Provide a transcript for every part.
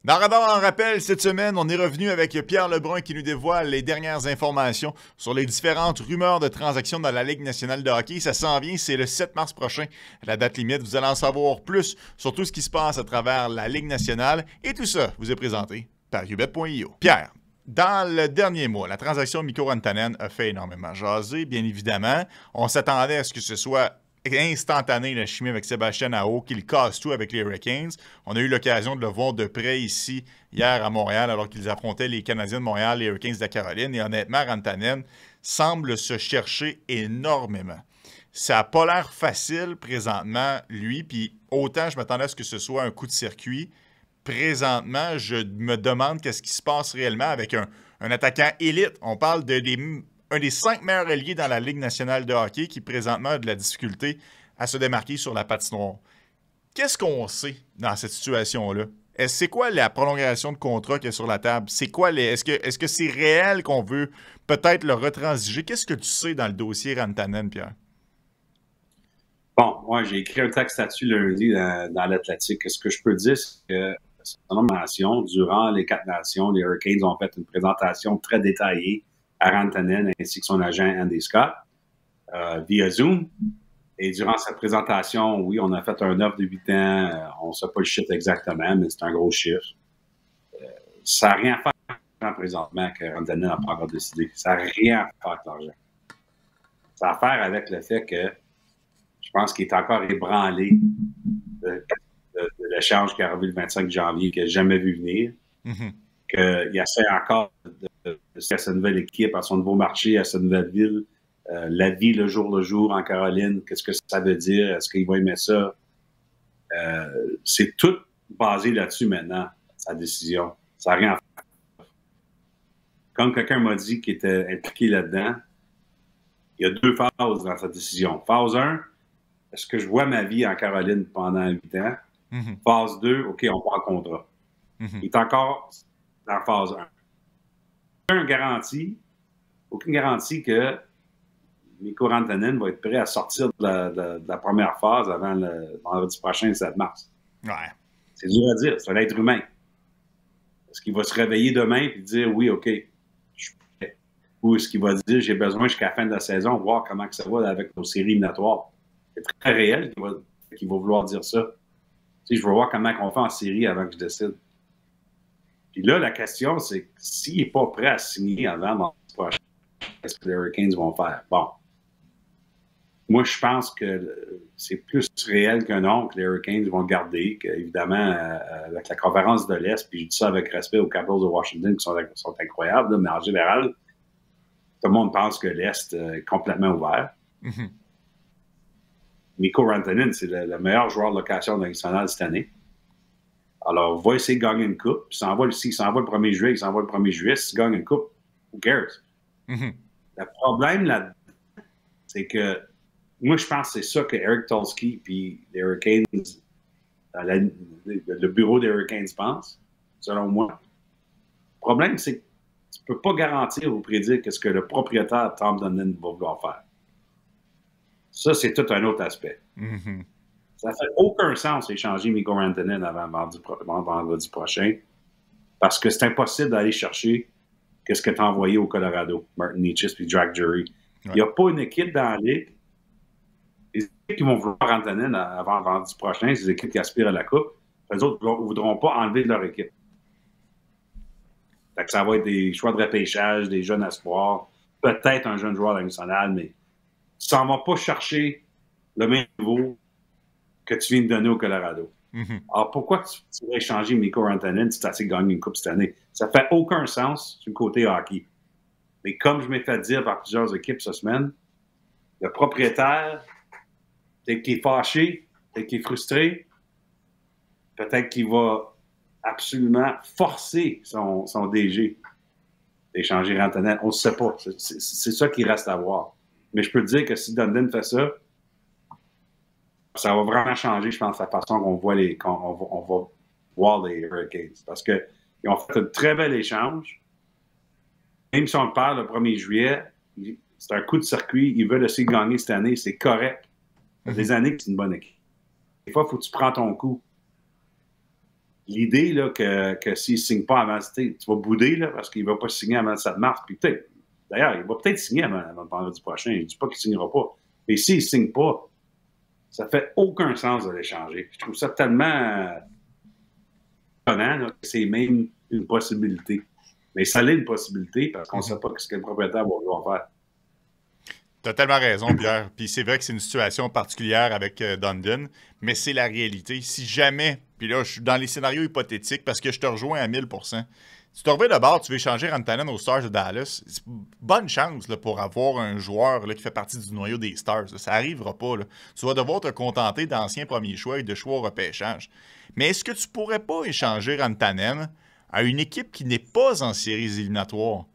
Dans Radar en rappel, cette semaine, on est revenu avec Pierre Lebrun qui nous dévoile les dernières informations sur les différentes rumeurs de transactions dans la Ligue nationale de hockey. Ça s'en vient, c'est le 7 mars prochain, la date limite. Vous allez en savoir plus sur tout ce qui se passe à travers la Ligue nationale. Et tout ça vous est présenté par ubet.io. Pierre, dans le dernier mois, la transaction Mikko Rantanen a fait énormément jaser, bien évidemment. On s'attendait à ce que ce soit instantané, la chimie avec Sébastien Aho, qui le casse tout avec les Hurricanes. On a eu l'occasion de le voir de près ici, hier à Montréal, alors qu'ils affrontaient les Canadiens de Montréal, les Hurricanes de la Caroline. Et honnêtement, Rantanen semble se chercher énormément. Ça n'a pas l'air facile présentement, lui, puis autant je m'attendais à ce que ce soit un coup de circuit. Présentement, je me demande qu'est-ce qui se passe réellement avec un attaquant élite. On parle un des 5 meilleurs alliés dans la Ligue nationale de hockey qui présentement a de la difficulté à se démarquer sur la patinoire. Qu'est-ce qu'on sait dans cette situation-là? C'est quoi la prolongation de contrat qui est sur la table? C'est quoi est-ce que c'est réel qu'on veut peut-être le retransiger? Qu'est-ce que tu sais dans le dossier Rantanen, Pierre? Bon, moi, j'ai écrit un texte là-dessus lundi dans l'Atlantique. Ce que je peux dire, c'est que durant les 4 nations, les Hurricanes ont fait une présentation très détaillée à Rantanen ainsi que son agent Andy Scott via Zoom. Et durant cette présentation, oui, on a fait un offre de 8 ans. On ne sait pas le chiffre exactement, mais c'est un gros chiffre. Ça n'a rien à faire présentement que Rantanen n'a pas encore décidé. Ça n'a rien à faire avec l'argent. Ça a à faire avec le fait que je pense qu'il est encore ébranlé de l'échange qui est arrivé le 25 janvier, qu'il n'a jamais vu venir. Mm-hmm. Qu'il essaie encore à sa nouvelle équipe, à son nouveau marché, à sa nouvelle ville, la vie le jour en Caroline, qu'est-ce que ça veut dire, est-ce qu'il va aimer ça? C'est tout basé là-dessus maintenant, sa décision. Ça n'a rien à faire. Comme quelqu'un m'a dit qui était impliqué là-dedans, il y a 2 phases dans sa décision. Phase 1, est-ce que je vois ma vie en Caroline pendant 8 ans? Mm-hmm. Phase 2, OK, on prend le contrat. Mm-hmm. Il est encore dans phase 1. Aucune garantie que Mikko Rantanen va être prêt à sortir de la première phase avant le vendredi prochain, le 7 mars. Ouais. C'est dur à dire, c'est un être humain. Est-ce qu'il va se réveiller demain et dire oui, OK, je suis prêt? Ou est-ce qu'il va dire j'ai besoin jusqu'à la fin de la saison, voir comment que ça va avec nos séries éliminatoires? C'est très réel qu'il va vouloir dire ça. Tu sais, je veux voir comment on fait en série avant que je décide. Puis là, la question, c'est s'il n'est pas prêt à signer avant le prochain, qu'est-ce que les Hurricanes vont faire? Bon. Moi, je pense que c'est plus réel que non que les Hurricanes vont le garder, qu'évidemment, avec la conférence de l'Est, puis je dis ça avec respect aux Capitals de Washington qui sont incroyables, là, mais en général, tout le monde pense que l'Est est complètement ouvert. Mm-hmm. Mikko Rantanen, c'est le meilleur joueur de location nationale cette année. Alors, il va essayer de gagner une coupe. S'il s'envoie le 1er juillet, il s'envoie le 1er juillet. S'il gagne une coupe, who cares? Mm-hmm. Le problème là-dedans, c'est que moi, je pense que c'est ça que Eric Tulsky et les Hurricanes, le bureau des Hurricanes pense, selon moi. Le problème, c'est que tu ne peux pas garantir ou prédire ce que le propriétaire Tom Dundon va vouloir faire. Ça, c'est tout un autre aspect. Mm-hmm. Ça ne fait aucun sens d'échanger Mikko Rantanen avant vendredi prochain parce que c'est impossible d'aller chercher ce que tu as envoyé au Colorado, Martin Necas puis Jack Drury. Il n'y a pas une équipe dans la Ligue. Les équipes qui vont vouloir Rantanen avant vendredi prochain, c'est les équipes qui aspirent à la Coupe. Les autres ne voudront pas enlever leur équipe. Fait que ça va être des choix de repêchage, des jeunes espoirs, peut-être un jeune joueur national, mais tu n'en vas pas chercher le même niveau que tu viens de donner au Colorado. Mm-hmm. Alors, pourquoi tu vas échanger Mikko Rantanen si tu as assez gagné une coupe cette année? Ça ne fait aucun sens sur le côté hockey. Mais comme je m'ai fait dire par plusieurs équipes cette semaine, le propriétaire, peut-être qu'il est fâché, peut-être qu'il est frustré, peut-être qu'il va absolument forcer son DG d'échanger Rantanen. On ne sait pas. C'est ça qui reste à voir. Mais je peux te dire que si Dundon fait ça, ça va vraiment changer, je pense, la façon qu'on voit on va voir les Hurricanes. Parce qu'ils ont fait un très bel échange. Même si on le perd le 1er juillet, c'est un coup de circuit. Ils veulent essayer de gagner cette année. C'est correct. Ça fait des années que c'est une bonne équipe. Des fois, il faut que tu prends ton coup. l'idée là, que s'il ne signe pas avant, tu vas bouder là, parce qu'il ne va pas signer avant le 7 mars. Puis peut-être, d'ailleurs, il va peut-être signer avant le vendredi prochain. Je ne dis pas qu'il ne signera pas. Mais s'il ne signe pas, ça ne fait aucun sens de l'échanger. Je trouve ça tellement étonnant là, que c'est même une possibilité. Mais ça l'est une possibilité parce qu'on ne sait pas ce que le propriétaire va vouloir faire. Tu as tellement raison, Pierre. Puis c'est vrai que c'est une situation particulière avec Dundon, mais c'est la réalité. Si jamais, puis là, je suis dans les scénarios hypothétiques parce que je te rejoins à 1000%. Si tu te reviens de bord, tu veux échanger Rantanen aux Stars de Dallas, c'est bonne chance là, pour avoir un joueur là, qui fait partie du noyau des Stars. Là. Ça n'arrivera pas. Là. Tu vas devoir te contenter d'anciens premiers choix et de choix au repêchage. Mais est-ce que tu pourrais pas échanger Rantanen à une équipe qui n'est pas en séries éliminatoires,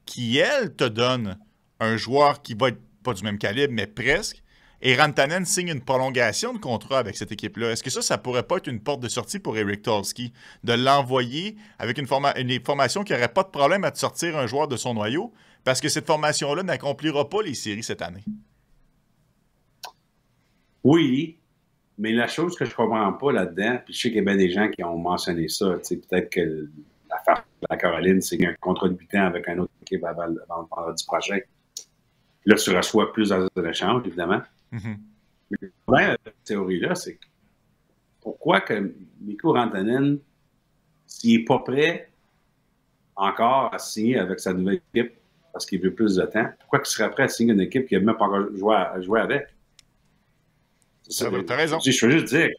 qui, elle, te donne un joueur qui va être pas du même calibre, mais presque, et Rantanen signe une prolongation de contrat avec cette équipe-là. Est-ce que ça pourrait pas être une porte de sortie pour Eric Tolsky, de l'envoyer avec une formation qui n'aurait pas de problème à te sortir un joueur de son noyau, parce que cette formation-là n'accomplira pas les séries cette année? Oui, mais la chose que je comprends pas là-dedans, puis je sais qu'il y a bien des gens qui ont mentionné ça, peut-être que l'affaire de la Caroline, c'est un contrat de 8 ans avec une autre équipe avant le vendredi prochain. Là, tu reçois plus d'échanges, évidemment. Mm-hmm. Mais le problème avec cette théorie-là, c'est pourquoi que Mikko Rantanen, s'il n'est pas prêt encore à signer avec sa nouvelle équipe parce qu'il veut plus de temps, pourquoi il serait prêt à signer une équipe qu'il n'a même pas encore joué avec? Tu as raison. Je veux juste dire,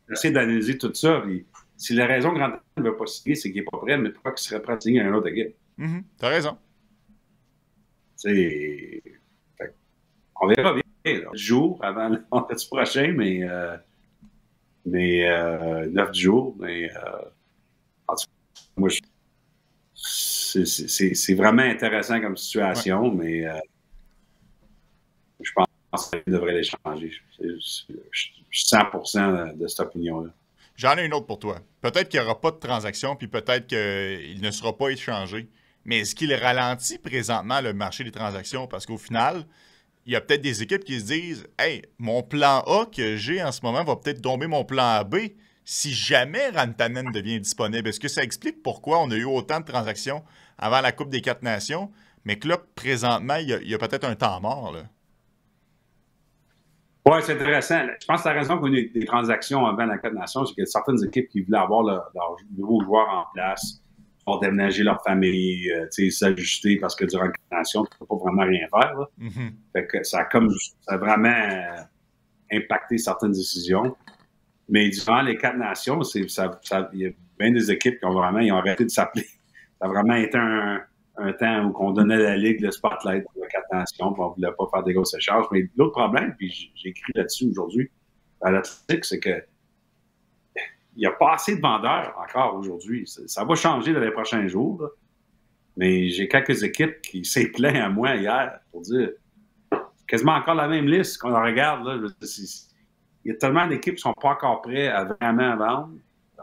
j'essaie d'analyser tout ça. Puis, si la raison que Rantanen ne veut pas signer, c'est qu'il n'est pas prêt, mais pourquoi il serait prêt à signer à une autre équipe? Mm-hmm. Tu as raison. On verra bien. Là. Jours avant le vendredi prochain, mais 9 jours. Mais en tout cas, moi, c'est vraiment intéressant comme situation, ouais. Mais je pense qu'il devrait les changer. Je suis 100% de cette opinion-là. J'en ai une autre pour toi. Peut-être qu'il n'y aura pas de transaction, puis peut-être qu'il ne sera pas échangé. Mais est-ce qu'il ralentit présentement le marché des transactions? Parce qu'au final, il y a peut-être des équipes qui se disent « Hey, mon plan A que j'ai en ce moment va peut-être tomber mon plan B si jamais Rantanen devient disponible. » Est-ce que ça explique pourquoi on a eu autant de transactions avant la Coupe des 4 Nations, mais que là, présentement, il y a peut-être un temps mort, là? Oui, c'est intéressant. Je pense que la raison qu'on a eu des transactions avant la Coupe des Nations, c'est qu'il y a certaines équipes qui voulaient avoir leurs nouveaux joueurs en place, pour déménager leur famille, s'ajuster parce que durant la nation, tu ne peux pas vraiment rien faire. Mm-hmm. Fait que ça a vraiment impacté certaines décisions. Mais durant les 4 nations, il y a bien des équipes qui ont arrêté de s'appeler. Ça a vraiment été un temps où on donnait à la Ligue le spotlight pour les 4 nations, puis on ne voulait pas faire des grosses échanges. Mais l'autre problème, puis j'ai écrit là-dessus aujourd'hui, à l'Atlantique, c'est que il n'y a pas assez de vendeurs encore aujourd'hui. Ça va changer dans les prochains jours. Là. Mais j'ai quelques équipes qui s'est plaint à moi hier pour dire quasiment encore la même liste qu'on regarde. Là, il y a tellement d'équipes qui ne sont pas encore prêtes à vraiment vendre.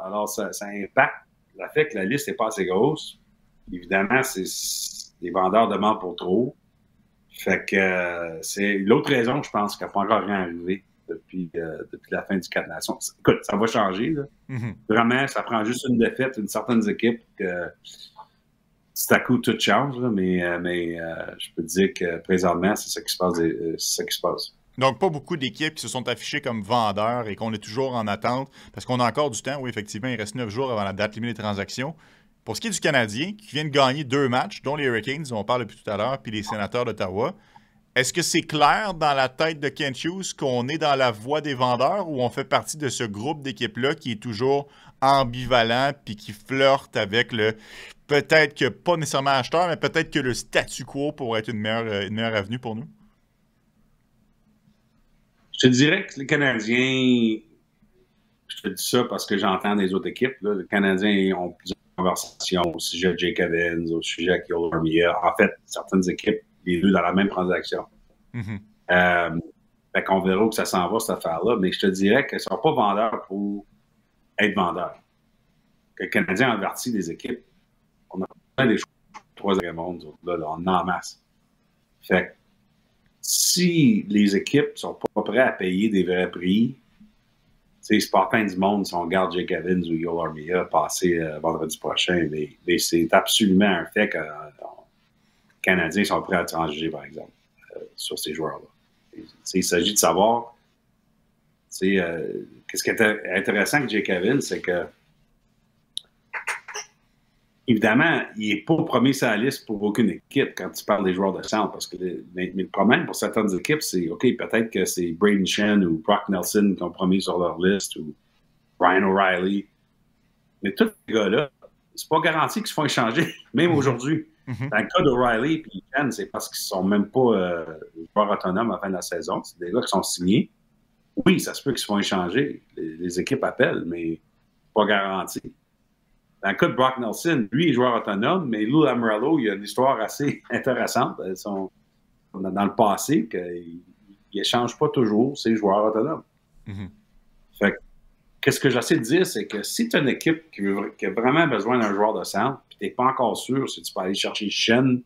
Alors, ça impacte le fait que la liste n'est pas assez grosse. Évidemment, les vendeurs demandent pour trop. Fait que c'est l'autre raison, je pense, qu'il n'y a pas encore rien arrivé depuis la fin du 4 Nations. Écoute, ça va changer. Là. Mm-hmm. Vraiment, ça prend juste une défaite, une certaine équipe que c'est à coup tout change. Là, mais je peux te dire que présentement, c'est ça qui se passe. Donc, pas beaucoup d'équipes qui se sont affichées comme vendeurs et qu'on est toujours en attente, parce qu'on a encore du temps. Oui, effectivement, il reste 9 jours avant la date limite des transactions. Pour ce qui est du Canadien, qui vient de gagner 2 matchs, dont les Hurricanes, dont on parle depuis tout à l'heure, puis les Sénateurs d'Ottawa, est-ce que c'est clair dans la tête de Kent Hughes qu'on est dans la voie des vendeurs ou on fait partie de ce groupe d'équipes-là qui est toujours ambivalent puis qui flirte avec le peut-être que pas nécessairement acheteur, mais peut-être que le statu quo pourrait être une meilleure avenue pour nous? Je te dirais que les Canadiens, je te dis ça parce que j'entends des autres équipes, là, les Canadiens ont plusieurs conversations au sujet de Jake Evans, au sujet de Kyle Armia. En fait, certaines équipes, les deux dans la même transaction. Mm-hmm. Fait qu'on verra où ça s'en va, cette affaire-là. Mais je te dirais qu'ils ne sont pas vendeurs pour être vendeurs. Que le Canadien a averti des équipes. On a plein des choses dans le monde, là, on en masse. Fait que si les équipes ne sont pas prêtes à payer des vrais prix, C'est pas la fin du monde si on garde Jake Evans ou Yo Armia passer vendredi prochain, mais c'est absolument un fait que les Canadiens sont prêts à transiger, par exemple, sur ces joueurs-là. Il s'agit de savoir, qu'est-ce qui est intéressant avec Jake Evans, c'est que évidemment, il n'est pas premier sur la liste pour aucune équipe quand tu parles des joueurs de centre. Parce que mais le problème pour certaines équipes, c'est OK, peut-être que c'est Braden Shen ou Brock Nelson qui ont promis sur leur liste ou Ryan O'Reilly. Mais tous ces gars-là, c'est pas garanti qu'ils se font échanger, même aujourd'hui. Dans le cas d'O'Reilly et Shen, c'est parce qu'ils ne sont même pas joueurs autonomes à la fin de la saison. C'est des gars qui sont signés. Oui, ça se peut qu'ils se font échanger. Les équipes appellent, mais pas garanti. Dans le cas de Brock Nelson, lui, il est joueur autonome, mais Lou Lamoriello, il a une histoire assez intéressante dans le passé qu'il n'échange pas toujours ses joueurs autonomes. Fait que, qu'est-ce que j'essaie de dire, c'est que si tu as une équipe qui a vraiment besoin d'un joueur de centre, puis tu n'es pas encore sûr si tu peux aller chercher Shen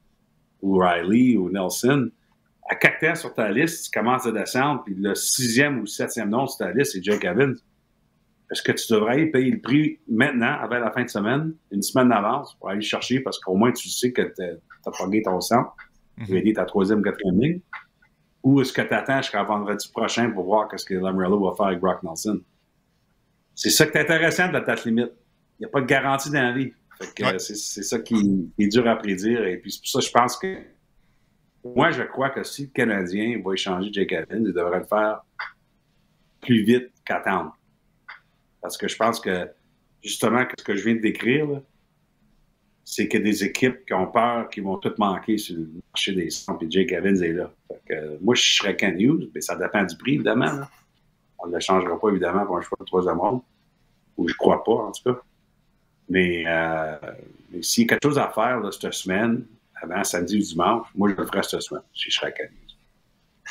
ou Riley ou Nelson, à 4 ans sur ta liste, tu commences à descendre, puis le 6e ou 7e nom sur ta liste, c'est Jake Evans. Est-ce que tu devrais payer le prix maintenant, avant la fin de semaine, une semaine d'avance, pour aller le chercher, parce qu'au moins tu sais que tu as pogné ton centre, tu vas aider ta 3e, 4e ligne? Ou est-ce que tu attends jusqu'à vendredi prochain pour voir ce que Lamoriello va faire avec Brock Nelson? C'est ça qui est intéressant de la date limite. Il n'y a pas de garantie dans la vie. C'est ça qui est dur à prédire. Et puis c'est pour ça que je pense que moi, je crois que si le Canadien va échanger Jake Evans, il devrait le faire plus vite qu'attendre. Parce que je pense que, justement, ce que je viens de décrire, c'est qu'il y a des équipes qui ont peur qu'ils vont tout manquer sur le marché des centres, et Jake Evans est là. Moi, je serais Ken Hughes, mais ça dépend du prix, évidemment. Là. On ne le changera pas, évidemment, pour un choix de 3e ronde. Ou je ne crois pas, en tout cas. Mais s'il y a quelque chose à faire là, cette semaine, avant samedi ou dimanche, moi, je le ferai cette semaine, si je serais Ken Hughes.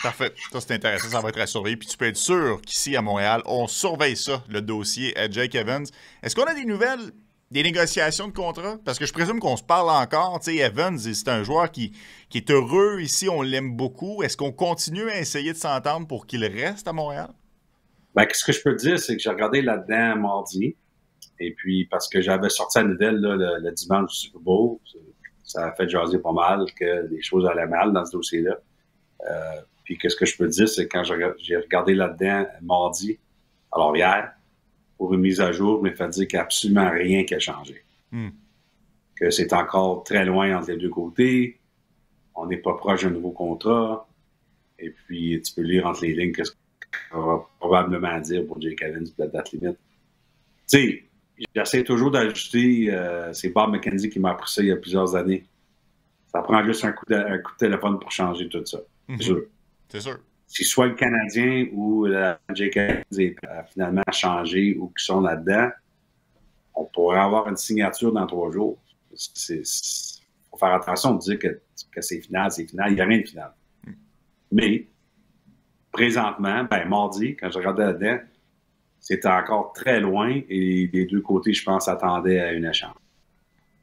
Parfait. Ça, c'est intéressant. Ça va être à surveiller. Puis tu peux être sûr qu'ici, à Montréal, on surveille ça, le dossier Jake Evans. Est-ce qu'on a des nouvelles, des négociations de contrat? Parce que je présume qu'on se parle encore. Tu sais, Evans, c'est un joueur qui est heureux ici. On l'aime beaucoup. Est-ce qu'on continue à essayer de s'entendre pour qu'il reste à Montréal? Ben, ce que je peux te dire, c'est que j'ai regardé là-dedans mardi. Et puis, parce que j'avais sorti la nouvelle là, le dimanche du Super Bowl, ça a fait jaser pas mal que les choses allaient mal dans ce dossier-là. Puis qu'est-ce que je peux te dire, c'est que quand j'ai regardé là-dedans mardi, alors hier, pour une mise à jour, il m'a fait dire qu'il n'y a absolument rien qui a changé. Que c'est encore très loin entre les deux côtés, on n'est pas proche d'un nouveau contrat, et puis tu peux lire entre les lignes qu'est-ce qu'on va probablement dire pour Jake Evans de la date limite. Tu sais, j'essaie toujours d'ajouter, c'est Bob McKenzie qui m'a appris ça il y a plusieurs années. Ça prend juste un coup de téléphone pour changer tout ça. C'est sûr. C'est sûr. Si soit le Canadien ou Jake Evans a finalement changé ou qui sont là-dedans, on pourrait avoir une signature dans 3 jours. Il faut faire attention de dire que c'est final, c'est final. Il n'y a rien de final. Mais, présentement, mardi, quand je regardais là-dedans, c'était encore très loin et des deux côtés, je pense, attendaient à une échange.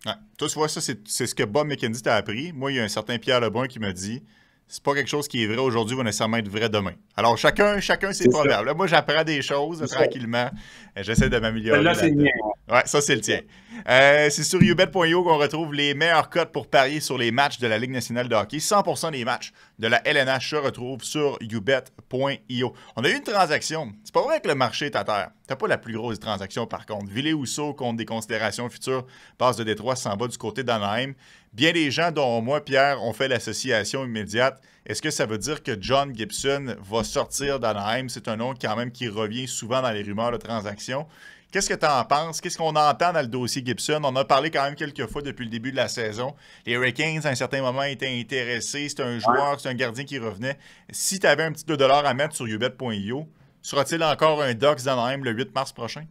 Ouais. Toi, tu vois, ça, c'est ce que Bob McKenzie t'a appris. Moi, il y a un certain Pierre Lebrun qui m'a dit c'est pas quelque chose qui est vrai aujourd'hui va nécessairement être vrai demain. Alors, chacun ses proverbes. Là, moi, j'apprends des choses tranquillement. J'essaie de m'améliorer. Là, c'est le mien. Ouais, ça, c'est le tien. C'est sur youbet.io qu'on retrouve les meilleurs codes pour parier sur les matchs de la Ligue nationale de hockey. 100% des matchs de la LNH se retrouvent sur youbet.io. On a eu une transaction. C'est pas vrai que le marché est à terre. T'as pas la plus grosse transaction, par contre. Ville-et-Housseau, contre des considérations futures, passe de Détroit, s'en va du côté d'Anaheim. Bien des gens, dont moi, Pierre, ont fait l'association immédiate. Est-ce que ça veut dire que John Gibson va sortir d'Anaheim? C'est un nom quand même qui revient souvent dans les rumeurs de transactions. Qu'est-ce que tu en penses? Qu'est-ce qu'on entend dans le dossier Gibson? On a parlé quand même quelques fois depuis le début de la saison. Les Hurricanes, à un certain moment, étaient intéressés. C'est un joueur, c'est un gardien qui revenait. Si tu avais un petit 2$ à mettre sur youbet.io, sera-t-il encore un Ducks d'Anaheim le 8 mars prochain?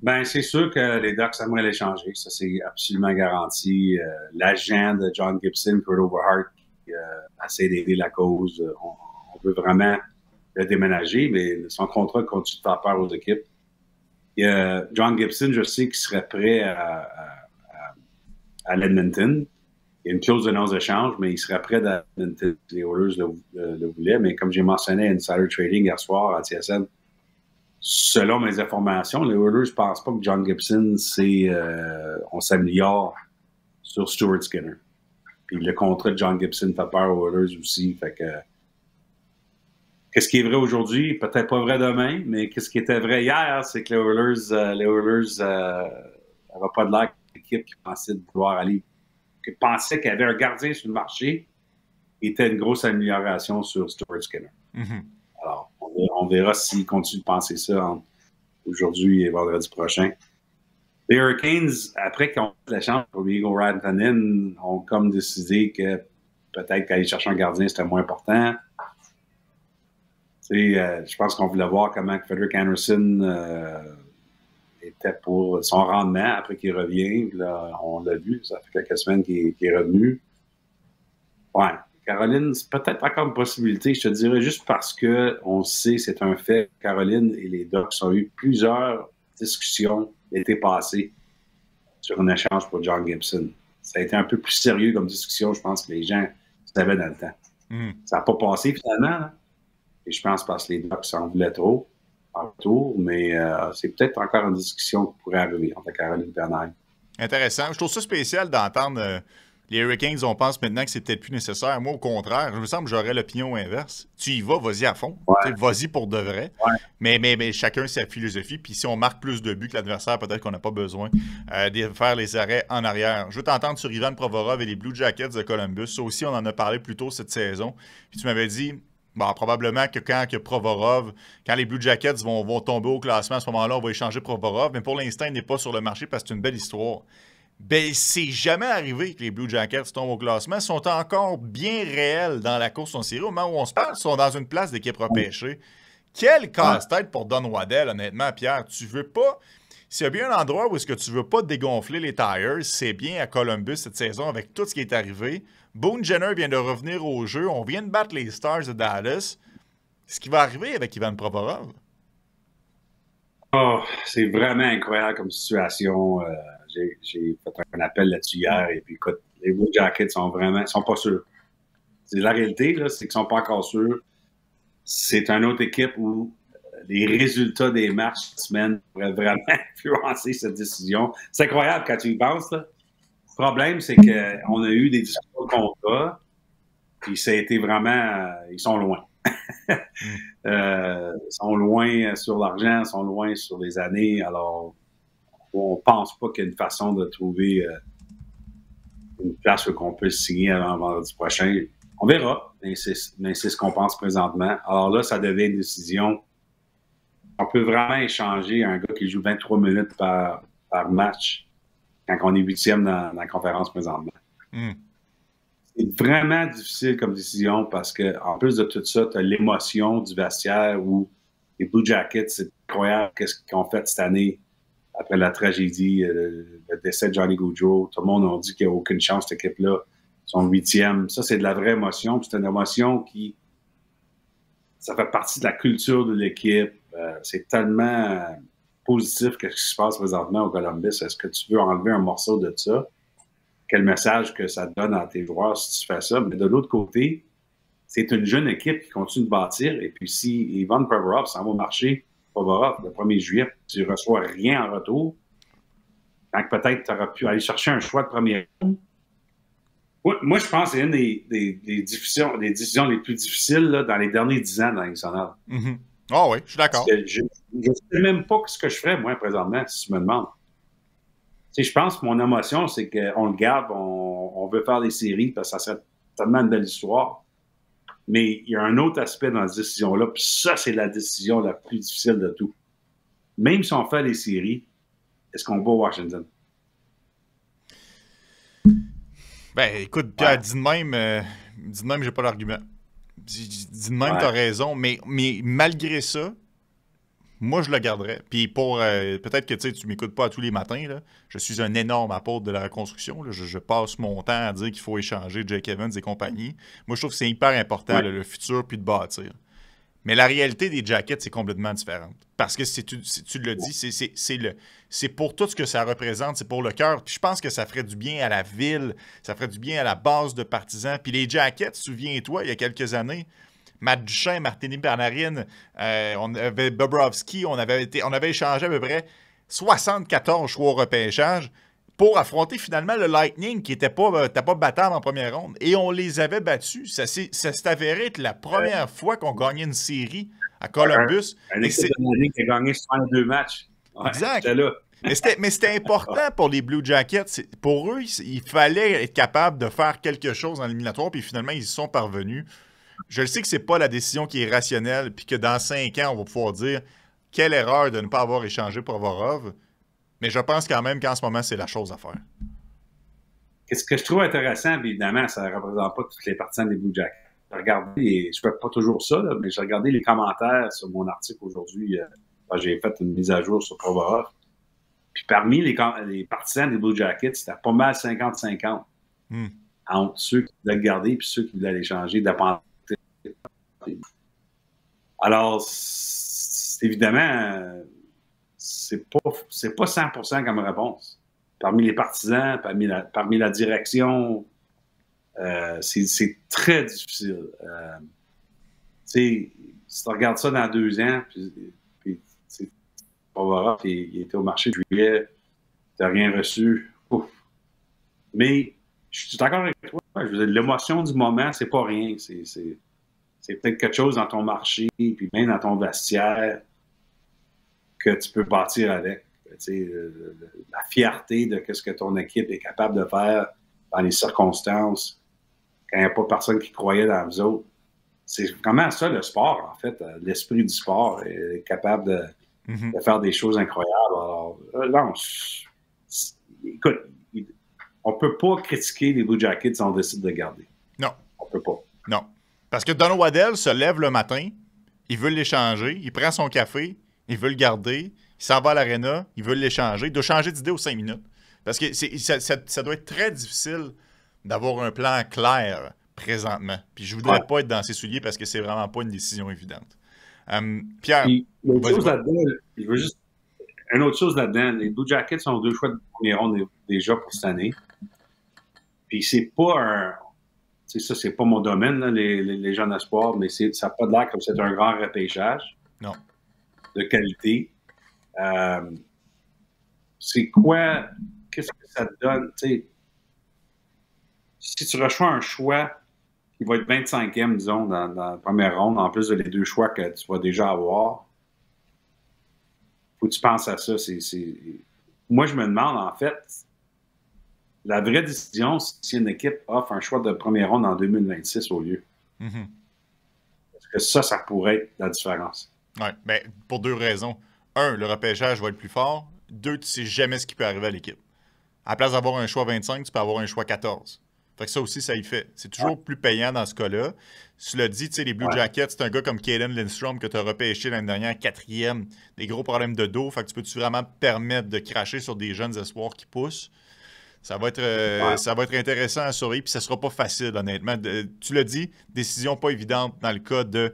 Ben, c'est sûr que les Ducks aimeraient l'échanger. Ça, c'est absolument garanti. L'agent de John Gibson, Kurt Overhart, qui essaie d'aider la cause. On veut vraiment le déménager, mais son contrat continue de faire peur aux équipes. John Gibson, je sais qu'il serait prêt à l'Edmonton. Il y a une clause de non-échange, mais il serait prêt à l'Edmonton. Les Oilers le voulaient, mais comme j'ai mentionné à Insider Trading hier soir à TSN, selon mes informations, les Oilers, je pense pas que John Gibson, on s'améliore sur Stuart Skinner. Puis le contrat de John Gibson fait peur aux Oilers aussi. Fait que, qu'est-ce qui est vrai aujourd'hui? Peut-être pas vrai demain, mais qu'est-ce qui était vrai hier, c'est que les Oilers n'avaient pas de l'air d'équipe qui pensait de vouloir aller, qui pensait qu'il y avait un gardien sur le marché, qui était une grosse amélioration sur Stuart Skinner. Mm-hmm. Alors, on verra s'il continue de penser ça aujourd'hui et vendredi prochain. Les Hurricanes, après qu'ils ont fait la chance pour Mikko Rantanen, ont comme décidé que peut-être qu'aller chercher un gardien, c'était moins important. Je pense qu'on voulait voir comment Frederik Andersen était pour son rendement après qu'il revient. Là, on l'a vu, ça fait quelques semaines qu'il est revenu. Ouais, Caroline, c'est peut-être encore une possibilité. Je te dirais juste parce qu'on sait, c'est un fait, Caroline et les Ducks ont eu plusieurs discussions l'été passé sur un échange pour John Gibson. Ça a été un peu plus sérieux comme discussion, je pense, que les gens savaient dans le temps. Mm. Ça n'a pas passé finalement, là. Et je pense parce que les Ducks en voulaient trop en retour, mais c'est peut-être encore une discussion qui pourrait arriver entre Caroline et Anaheim. Intéressant. Je trouve ça spécial d'entendre les Hurricanes, on pense maintenant que c'est peut-être plus nécessaire. Moi, au contraire, je me semble que j'aurais l'opinion inverse. Tu y vas, vas-y à fond. Ouais. Vas-y pour de vrai. Ouais. Mais chacun sa philosophie. Puis si on marque plus de buts que l'adversaire, peut-être qu'on n'a pas besoin de faire les arrêts en arrière. Je veux t'entendre sur Ivan Provorov et les Blue Jackets de Columbus. Ça aussi, on en a parlé plus tôt cette saison. Puis tu m'avais dit, bon, probablement que quand Provorov, quand les Blue Jackets vont tomber au classement, à ce moment-là, on va échanger Provorov. Mais pour l'instant, il n'est pas sur le marché parce que c'est une belle histoire. Ben, c'est jamais arrivé que les Blue Jackets tombent au classement. Ils sont encore bien réels dans la course en série. Au moment où on se parle, ils sont dans une place d'équipe repêchée. Quel casse-tête pour Don Waddell, honnêtement, Pierre. Tu veux pas... S'il y a bien un endroit où est-ce que tu veux pas dégonfler les tires, c'est bien à Columbus cette saison avec tout ce qui est arrivé. Boone Jenner vient de revenir au jeu. On vient de battre les Stars de Dallas. Ce qui va arriver avec Ivan Provorov? Oh, c'est vraiment incroyable comme situation. J'ai fait un appel là-dessus hier et puis écoute, les Blue Jackets sont pas sûrs. C'est la réalité, là, c'est qu'ils sont pas encore sûrs. C'est une autre équipe où les résultats des matchs de semaine pourraient vraiment influencer cette décision. C'est incroyable quand tu y penses, là. Le problème, c'est qu'on a eu des discussions de contrat, puis ça a été vraiment... ils sont loin. Ils sont loin sur l'argent, ils sont loin sur les années, alors on pense pas qu'il y a une façon de trouver une place où on peut signer avant vendredi prochain. On verra, mais c'est ce qu'on pense présentement. Alors là, ça devient une décision. On peut vraiment échanger un gars qui joue 23 minutes par match quand on est 8e dans la conférence présentement. Mm. C'est vraiment difficile comme décision parce qu'en plus de tout ça, tu as l'émotion du vestiaire où les Blue Jackets, c'est incroyable qu'est-ce qu'ils ont fait cette année après la tragédie, le décès de Johnny Gaudreau. Tout le monde a dit qu'il n'y a aucune chance, cette équipe-là. Ils sont 8e. Ça, c'est de la vraie émotion. C'est une émotion qui... Ça fait partie de la culture de l'équipe. C'est tellement positif que ce qui se passe présentement au Columbus. Est-ce que tu veux enlever un morceau de ça? Quel message que ça donne à tes joueurs si tu fais ça? Mais de l'autre côté, c'est une jeune équipe qui continue de bâtir. Et puis si Ivan Provorov s'en va au marché, Provorov, le 1er juillet, tu ne reçois rien en retour, donc peut-être tu auras pu aller chercher un choix de première ronde. Moi, je pense que c'est une des décisions les plus difficiles là, dans les derniers 10 ans dans l'National. Mm-hmm. Ah oui, je suis d'accord. Je ne sais même pas ce que je ferais, moi, présentement, si tu me demandes. Tu sais, je pense que mon émotion, c'est qu'on le garde, on veut faire des séries parce que ça serait tellement une belle histoire. Mais il y a un autre aspect dans cette décision-là, puis ça, c'est la décision la plus difficile de tout. Même si on fait les séries, est-ce qu'on va à Washington? Ben, écoute, Pierre, dis de même, j'ai pas d'argument. Dis de même, t'as raison, mais malgré ça, moi, je le garderais. Puis pour... peut-être que tu m'écoutes pas à tous les matins, là. Je suis un énorme apôtre de la reconstruction. Là. Je passe mon temps à dire qu'il faut échanger Jake Evans et compagnie. Moi, je trouve que c'est hyper important, là, le futur, puis de bâtir. Mais la réalité des Jackets, c'est complètement différente. Parce que, tu le dis, c'est pour tout ce que ça représente, c'est pour le cœur. Puis je pense que ça ferait du bien à la ville, ça ferait du bien à la base de partisans. Puis les Jackets, souviens-toi, il y a quelques années, Matt Duchesne, Martini Bernarine, on avait Bobrovski, on avait échangé à peu près 74 choix au repêchage pour affronter finalement le Lightning qui n'était pas battable en première ronde. Et on les avait battus. Ça s'est avéré être la première fois qu'on gagnait une série à Columbus. Un équipe de Lightning qui a gagné 62 matchs. Ouais, exact. J'étais là. Mais c'était important pour les Blue Jackets. Pour eux, il fallait être capable de faire quelque chose en éliminatoire, puis finalement, ils y sont parvenus. Je le sais que c'est pas la décision qui est rationnelle, puis que dans 5 ans, on va pouvoir dire quelle erreur de ne pas avoir échangé pour Vorov. Mais je pense quand même qu'en ce moment, c'est la chose à faire. Ce que je trouve intéressant, évidemment, ça ne représente pas toutes les partisans des Blue Jackets. J'ai regardé, et je ne fais pas toujours ça, là, mais j'ai regardé les commentaires sur mon article aujourd'hui. J'ai fait une mise à jour sur Provorov. Puis parmi les partisans des Blue Jackets, c'était pas mal 50-50 entre ceux qui voulaient le garder et ceux qui voulaient l'échanger, dépendant. Alors, évidemment, c'est pas 100% comme réponse. Parmi les partisans, parmi la direction, c'est très difficile. Si tu regardes ça dans 2 ans, puis il était au marché de juillet, tu n'as rien reçu. Ouf. Mais je suis d'accord avec toi. L'émotion du moment, c'est pas rien. C'est peut-être quelque chose dans ton marché, puis même dans ton vestiaire, que tu peux bâtir avec. La fierté de ce que ton équipe est capable de faire dans les circonstances, quand il n'y a pas personne qui croyait dans vous autres. C'est comment ça, le sport, en fait. L'esprit du sport est capable de faire des choses incroyables. Alors, non, écoute, on ne peut pas critiquer les Blue Jackets si on décide de garder. Non. On ne peut pas. Non. Parce que Don Waddell se lève le matin, il veut l'échanger, il prend son café, il veut le garder, il s'en va à l'aréna, il veut l'échanger, il doit changer d'idée aux 5 minutes. Parce que ça doit être très difficile d'avoir un plan clair présentement. Puis je voudrais pas être dans ses souliers parce que c'est vraiment pas une décision évidente. Pierre, une autre chose là-dedans, les Blue Jackets ont 2 choix de premier ronde déjà pour cette année. Puis c'est pas un... Ça, c'est pas mon domaine, là, les jeunes espoirs, mais ça n'a pas l'air comme c'est un grand repêchage. Non. De qualité. C'est quoi? Qu'est-ce que ça te donne? T'sais, si tu reçois un choix qui va être 25e, disons, dans la première ronde, en plus de les 2 choix que tu vas déjà avoir, faut que tu penses à ça. Moi, je me demande, en fait, la vraie décision, c'est si une équipe offre un choix de première ronde en 2026 au lieu. Parce que ça pourrait être la différence. Oui, bien, pour 2 raisons. 1, le repêchage va être plus fort. 2, tu ne sais jamais ce qui peut arriver à l'équipe. À la place d'avoir un choix 25, tu peux avoir un choix 14. Fait que ça aussi, ça y fait. C'est toujours plus payant dans ce cas-là. Tu l'as dit, tu sais, les Blue Jackets, c'est un gars comme Caden Lindstrom que tu as repêché l'année dernière, 4e, des gros problèmes de dos. Fait que tu peux-tu vraiment te permettre de cracher sur des jeunes espoirs qui poussent? Ça va être intéressant à surveiller, puis ça ne sera pas facile, honnêtement. Tu l'as dit, décision pas évidente dans le cas de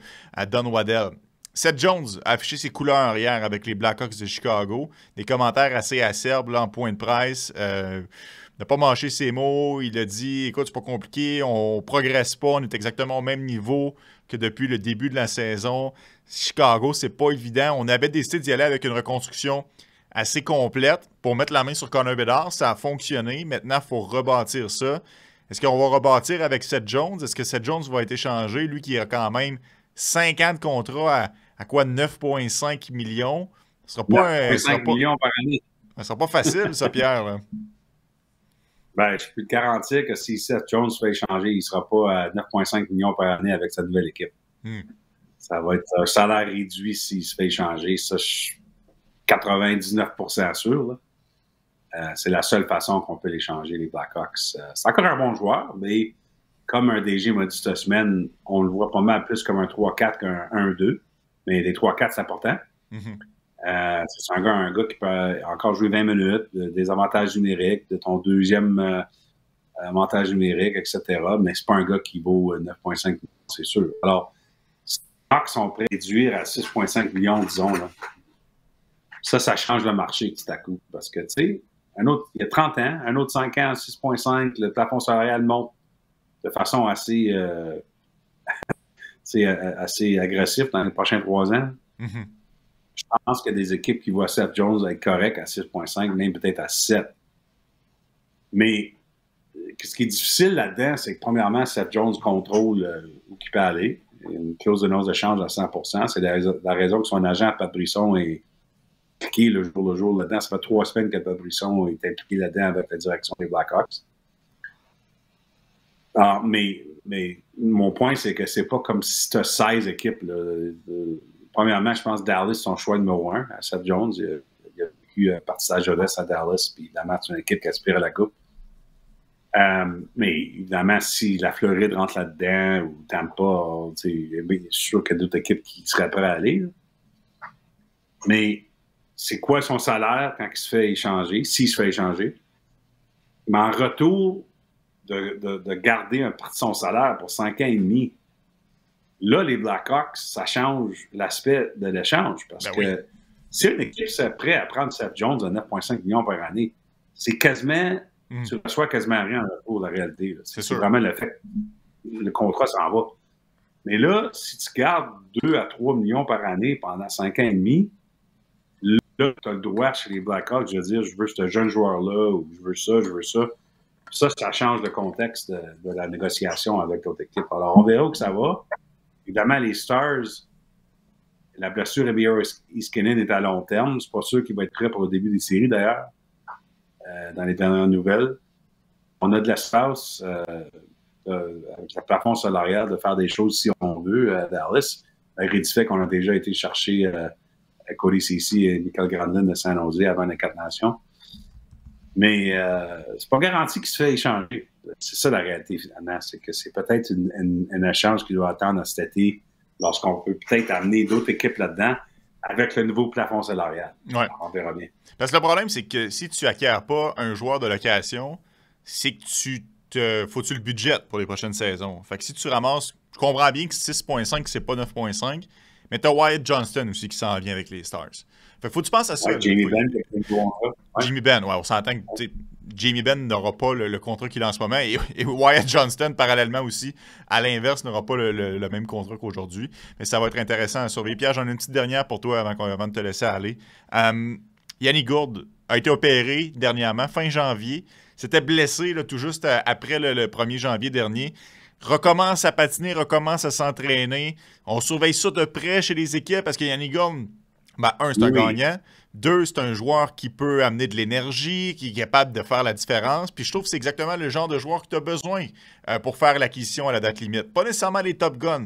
Don Waddell. Seth Jones a affiché ses couleurs hier avec les Blackhawks de Chicago. Des commentaires assez acerbes là, en point de presse. N'a pas mâché ses mots. Il a dit, écoute, c'est pas compliqué, on progresse pas, on est exactement au même niveau que depuis le début de la saison. Chicago, c'est pas évident. On avait décidé d'y aller avec une reconstruction assez complète pour mettre la main sur Connor Bedard. Ça a fonctionné. Maintenant, il faut rebâtir ça. Est-ce qu'on va rebâtir avec Seth Jones? Est-ce que Seth Jones va être échangé? Lui qui a quand même 5 ans de contrat à quoi? 9,5 millions? Ce sera pas 5 millions par année. Ça sera pas facile, ça, Pierre. Là. Ben, je peux te garantir que si Seth Jones se fait échanger, il ne sera pas à 9,5 millions par année avec sa nouvelle équipe. Ça va être un salaire réduit s'il se fait échanger. Ça, je suis 99% sûr. C'est la seule façon qu'on peut l'échanger, les Blackhawks. C'est encore un bon joueur, mais comme un DG m'a dit cette semaine, on le voit pas mal plus comme un 3-4 qu'un 1-2. Mais les 3-4, c'est important. C'est un gars qui peut encore jouer 20 minutes, des avantages numériques, de ton deuxième avantage numérique, etc. Mais c'est pas un gars qui vaut 9,5 millions, c'est sûr. Alors, si les Hawks sont prêts à réduire à 6,5 millions, disons, là, ça change le marché petit à coup. Parce que, tu sais, il y a 30 ans, un autre 5 ans, 6,5, le plafond salarial monte de façon assez assez agressif dans les prochains 3 ans. Mm-hmm. Je pense qu'il y a des équipes qui voient Seth Jones être correct à 6,5, même peut-être à 7. Mais ce qui est difficile là-dedans, c'est que premièrement, Seth Jones contrôle où il peut aller. Une clause de non-échange à 100%. C'est la raison que son agent, Pat Brisson, est impliqué le jour là-dedans. Ça fait 3 semaines que Pat Brisson est impliqué là-dedans avec la direction des Blackhawks. Mais mon point, c'est que c'est pas comme si tu as 16 équipes. Premièrement, je pense que Dallas, son choix numéro 1 à Seth Jones. Il a vécu partie de sa jeunesse à Dallas, puis évidemment, c'est une équipe qui aspire à la Coupe. Mais évidemment, si la Floride rentre là-dedans ou Tampa, je suis sûr qu'il y a d'autres équipes qui seraient prêtes à aller. Là. Mais c'est quoi son salaire quand il se fait échanger, s'il se fait échanger? Mais en retour de garder un partie de son salaire pour 5 ans et demi, là, les Blackhawks, ça change l'aspect de l'échange. Parce que si une équipe serait prête à prendre Seth Jones à 9,5 millions par année, c'est quasiment... Tu reçois quasiment rien en retour de la réalité. C'est vraiment le fait que le contrat s'en va. Mais là, si tu gardes 2 à 3 millions par année pendant 5 ans et demi, là, tu as le droit chez les Blackhawks de dire je veux ce jeune joueur-là ou je veux ça, je veux ça. Ça change le contexte de la négociation avec l'autre équipe. Alors, on verra où que ça va. Évidemment, les Stars, la blessure de Iskinen est à long terme. C'est pas sûr qu'il va être prêt pour le début des séries, d'ailleurs. Dans les dernières nouvelles. On a de l'espace avec le plafond salarial de faire des choses si on veut à Dallas. Malgré du fait qu'on a déjà été chercher Cody Ceci et Michael Granlund de San Jose avant les 4 Nations. Mais c'est pas garanti qu'il se fait échanger. C'est ça la réalité finalement. C'est que c'est peut-être un échange qui doit attendre cet été lorsqu'on peut peut-être amener d'autres équipes là-dedans. Avec le nouveau plafond salarial. Ouais. On verra bien. Parce que le problème, c'est que si tu n'acquiers pas un joueur de location, c'est que faut-tu le budget pour les prochaines saisons. Fait que si tu ramasses, je comprends bien que 6,5, c'est pas 9,5, mais tu as Wyatt Johnston aussi qui s'en vient avec les Stars. Fait que faut que tu penses à ça. Ouais, Jamie Benn, Jamie Benn, ouais, on s'entend que Jamie Benn n'aura pas le contrat qu'il a en ce moment et Wyatt Johnston, parallèlement aussi, à l'inverse, n'aura pas le même contrat qu'aujourd'hui. Mais ça va être intéressant à surveiller. Pierre, j'en ai une petite dernière pour toi avant de te laisser aller. Yannick Gourde a été opéré dernièrement, fin janvier. S'était blessé là, tout juste après le 1er janvier dernier. Recommence à patiner, recommence à s'entraîner. On surveille ça de près chez les équipes parce que Yannick Gourde, c'est un gagnant. 2, c'est un joueur qui peut amener de l'énergie, qui est capable de faire la différence. Puis je trouve que c'est exactement le genre de joueur que tu as besoin pour faire l'acquisition à la date limite. Pas nécessairement les top guns,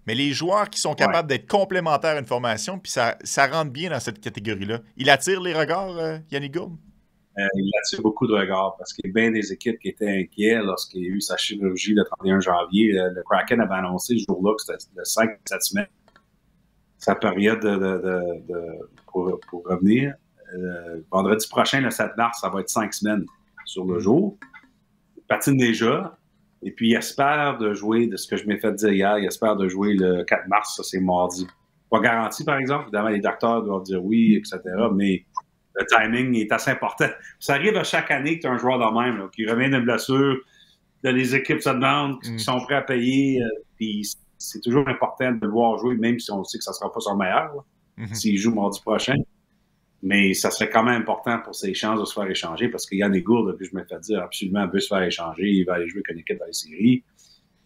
mais les joueurs qui sont capables d'être complémentaires à une formation, puis ça rentre bien dans cette catégorie-là. Il attire les regards, Yannick Gourde? Il attire beaucoup de regards parce qu'il y a bien des équipes qui étaient inquiets lorsqu'il y a eu sa chirurgie le 31 janvier. Le Kraken avait annoncé ce jour-là que c'était le 5 de cette semaine. Sa période pour revenir. Vendredi prochain, le 7 mars, ça va être 5 semaines sur le jour. Il patine déjà. Et puis, il espère de jouer, de ce que je m'ai fait dire hier, il espère de jouer le 4 mars, ça c'est mardi. Pas garanti, par exemple. Évidemment, les docteurs doivent dire oui, etc. Mais le timing est assez important. Ça arrive à chaque année que tu as un joueur de même, là, qui revient d'une blessure, les équipes se demandent, qui sont prêts à payer, puis c'est toujours important de le voir jouer, même si on sait que ça ne sera pas son meilleur, s'il joue mardi prochain. Mais ça serait quand même important pour ses chances de se faire échanger, parce qu'il y a des Gourde, puis je me fais dire absolument, veut se faire échanger, il va aller jouer avec une équipe dans les séries.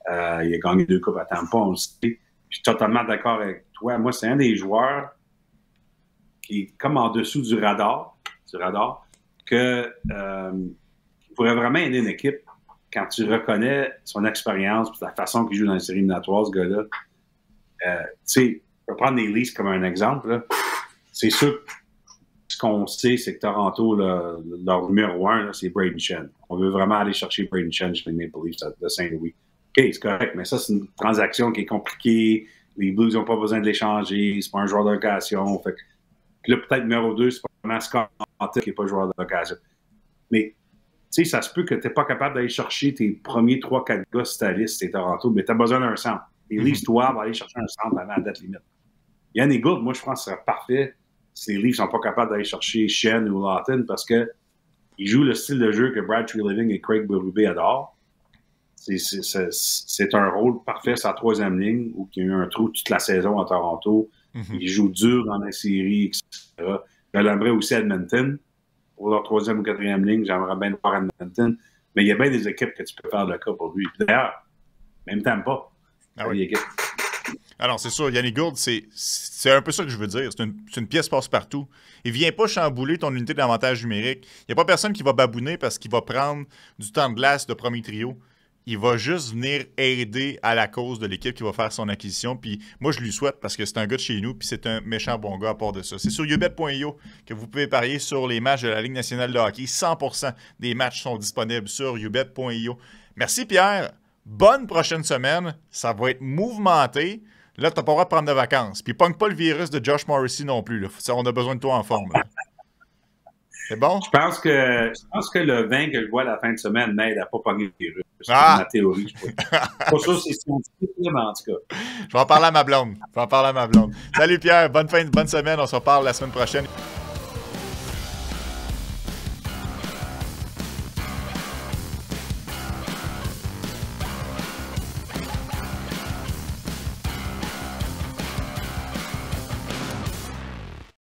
Il a gagné 2 coupes à Tampa, on le sait. Je suis totalement d'accord avec toi. Moi, c'est un des joueurs qui est comme en dessous du radar, que qui pourrait vraiment aider une équipe quand tu reconnais son expérience et la façon qu'il joue dans les séries éliminatoires, ce gars-là. Tu sais, je vais prendre les Leafs comme un exemple. Là. C'est sûr que ce qu'on sait, c'est que Toronto, là, leur numéro 1, c'est Brayden Schenn. On veut vraiment aller chercher Brayden Schenn chez les Maple Leafs de Saint-Louis. OK, c'est correct, mais ça, c'est une transaction qui est compliquée. Les Blues n'ont pas besoin de l'échanger. C'est pas un joueur de location. Fait que là, peut-être numéro 2, c'est pas vraiment Scott Hunter qui n'est pas joueur de location. Mais tu sais, ça se peut que tu n'es pas capable d'aller chercher tes premiers 3-4 gars sur ta liste, c'est Toronto, mais tu as besoin d'un centre. Les Leafs doivent aller chercher un centre avant la date limite. Yannick Gourde, moi, je pense que ce serait parfait si les Leafs ne sont pas capables d'aller chercher Schenn ou Lawton parce qu'ils jouent le style de jeu que Brad Treliving et Craig Berube adorent. c'est un rôle parfait sur la troisième ligne où il y a eu un trou toute la saison à Toronto. Il joue dur dans la série, etc. Je l'aimerais aussi à Edmonton. Pour leur troisième ou quatrième ligne, j'aimerais bien voir Edmonton. Mais il y a bien des équipes que tu peux faire le cas pour lui. D'ailleurs, même temps pas. Ah oui. Alors, c'est sûr, Yannick Gourde, c'est un peu ça que je veux dire. C'est une pièce passe-partout. Il ne vient pas chambouler ton unité d'avantage numérique. Il n'y a pas personne qui va babouner parce qu'il va prendre du temps de glace de premier trio. Il va juste venir aider à la cause de l'équipe qui va faire son acquisition. Puis moi, je lui souhaite parce que c'est un gars de chez nous puis c'est un méchant bon gars à part de ça. C'est sur youbet.io que vous pouvez parier sur les matchs de la Ligue nationale de hockey. 100% des matchs sont disponibles sur youbet.io. Merci Pierre. Bonne prochaine semaine. Ça va être mouvementé. Là, tu n'as pas le droit de prendre de vacances. Puis pogne pas le virus de Josh Morrissey non plus. Là. On a besoin de toi en forme. C'est bon? Je pense que le vin que je bois à la fin de semaine m'aide à ne pas pogner le virus. C'est ma théorie. Pas sûr si c'est scientifique, mais en tout cas. Je vais en parler à ma blonde. Salut Pierre, bonne semaine. On se reparle la semaine prochaine.